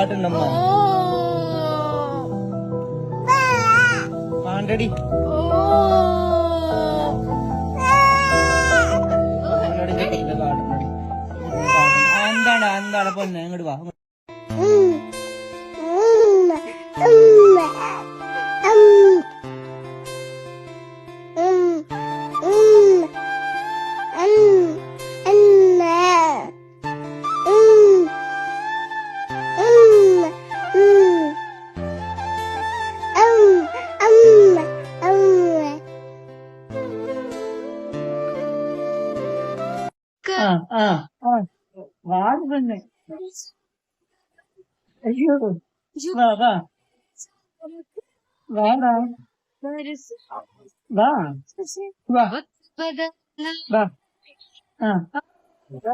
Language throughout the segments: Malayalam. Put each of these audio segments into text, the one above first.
പാട്ടുണ്ടമ്മ ആണ്ടടി എന്താണ് എന്താണ് പൊന്നെ ഇങ്ങോട്ട് വാ. വാടുന്നെ അയ്യോ വാ വാ വാടാ വാ വാ വാ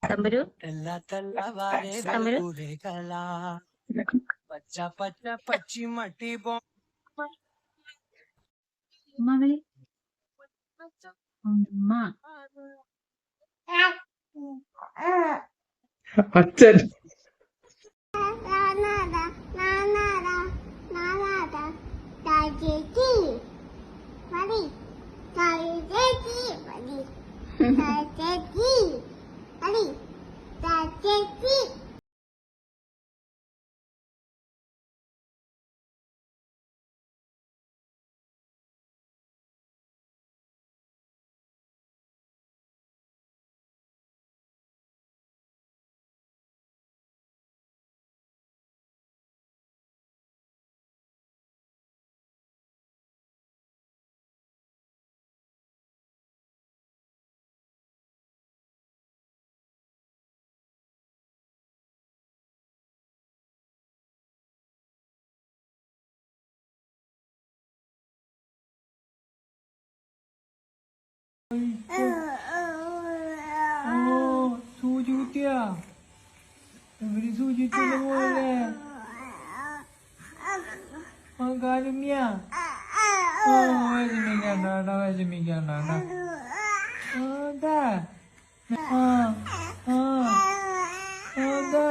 തമ്പുരു അച്ഛൻ സൂചി കുത്തിയാ ഇവര് സൂചിച്ചില്ല പോലെ കാലുമ്യാ വിഷമിക്കണ്ട വിഷമിക്കണ്ട അതാ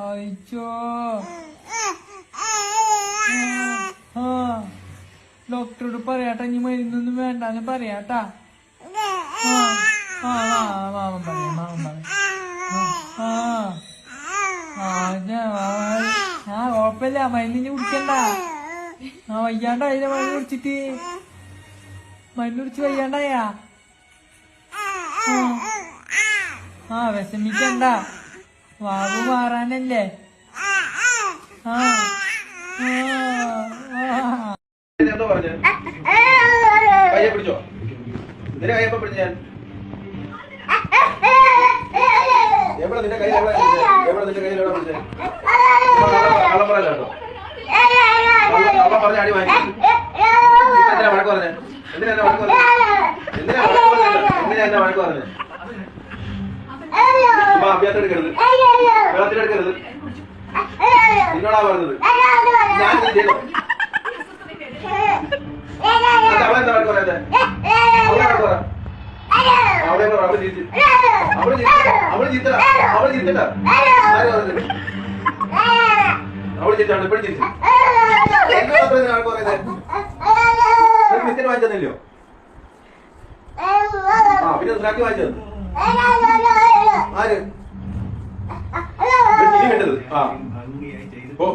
അയച്ചോ ഡോക്ടറോട് പറയാട്ടാ ഇനി മരുന്നൊന്നും വേണ്ടാന്ന് പറയാട്ടാ മാമൻ പറയാം കൊഴപ്പില്ല മരുന്നിന് കുടിക്കണ്ട വയ്യാണ്ടായില്ല മരുന്ന് കുടിച്ചിട്ട് മരുന്ന് കുടിച്ച് വയ്യാണ്ടായാ വിഷമിക്കണ്ട വാവ് മാറാനല്ലേ കയ്യെ പിടിച്ചോ നിന്റെ കയ്യപ്പ പിടിച്ച ഞാൻ എവിടെ നിന്റെ കയ്യിൽ എവിടെ നിന്റെ കയ്യിൽ എവിടെ പിടിച്ചേ കള്ളം പറയല്ലോ കള്ളം പറഞ്ഞ അടി വാങ്ങി എന്തിനാ വഴക്ക് പറഞ്ഞേ എന്തിനാ വഴക്ക് പറഞ്ഞേ എന്തിനാ എന്നെ വഴക്ക് പറഞ്ഞേ അഭ്യാസം എടുക്കരുത് വെള്ളത്തിലെടുക്കരുത് നിന്നോടാ പറഞ്ഞത് ഞാൻ ചെയ്തോ അവളെന്താ വഴക്ക് പറയാതെ അവളെ വഴക്ക് പറ അവളെ പറ അവള് ജീത്തി അവള് ജീത്തടാ ആര് പറഞ്ഞത് അവള് ജീത്താണ് ഇപ്പഴും ജീത്തി എന്നെ മാത്രം വഴക്ക് പറയുന്നത് ബിസ്ക്കറ്റ് വാങ്ങിച്ചതല്ലോ പിന്നെ ഉണ്ടാക്കി വാങ്ങിച്ചത് ആര് വേണ്ടത് ഓ